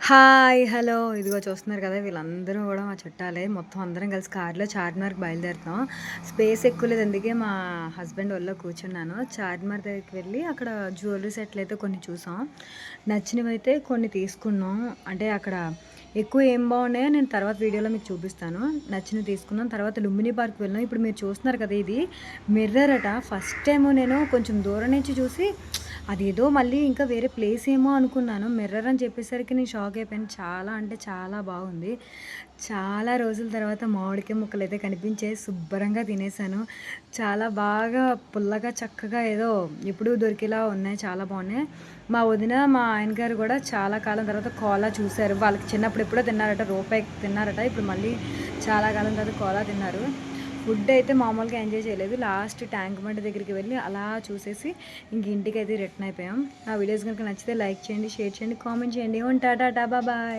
Hi! Hello! ఇదిగో చూస్తున్నారు కదా! వీళ్ళందరూ గూడా మా చుట్టాలే. మొత్తం అందరం కలిసి కార్‌లో చార్మినార్‌కి బయలుదేరుతున్నాం. స్పేస్ ఎక్కువ లేదు. అందుకే మా హస్బెండ్ ఒళ్ళో కూర్చున్నాను. చార్మినార్ దగ్గరికి వెళ్ళి అక్కడ జ్యువెల్లరీ సెట్‌లయితే కొన్ని చూసాం. నచ్చినవైతే కొన్ని తీసుకున్నాం. అంటే అక్కడ ఎక్కువ ఏం బాగున్నాయో నేను తర్వాత వీడియోలో మీకు చూపిస్తాను. నచ్చినవి తీసుకున్నాం. తర్వాత లుంబినీ పార్క్‌కి వెళ్ళాం. ఇప్పుడు మీరు చూస్తున్నారు కదా! ఇది మిర్రర్ అట. ఫస్ట్ టైము నేను కొంచెం దూరం నుంచి చూసి అదేదో మళ్ళీ ఇంకా వేరే ప్లేస్ ఏమో అనుకున్నాను. మిర్రర్ అని చెప్పేసరికి నేను షాక్ అయిపోయాను. చాలా అంటే చాలా బాగుంది. చాలా రోజుల తర్వాత మామిడికాయ ముక్కలైతే కనిపించాయి. శుభ్రంగా తినేసాను. చాలా బాగా పుల్లగా చక్కగా ఏదో ఎప్పుడూ దొరికేలా ఉన్నాయి. చాలా బాగున్నాయి. మా వదిన, మా ఆయన గారు గూడా చాలా కాలం తర్వాత కోలా చూసారు. వాళ్ళకి చిన్నప్పుడు ఎప్పుడో తిన్నారట. రూపాయికి తిన్నారట. ఇప్పుడు మళ్ళీ చాలా కాలం తర్వాత కోలా తిన్నారు. ఫుడ్ అయితే మామూలుగా ఎంజాయ్ చేయలేదు. లాస్ట్ ట్యాంక్ బండ్ దగ్గరికి వెళ్ళి అలా చూసేసి ఇంక ఇంటికైతే రిటర్న్ అయిపోయాం. ఆ వీడియోస్ కనుక నచ్చితే లైక్ చేయండి, షేర్ చేయండి, కామెంట్ చేయండి. ఉంటా టాటా బాబాయ్.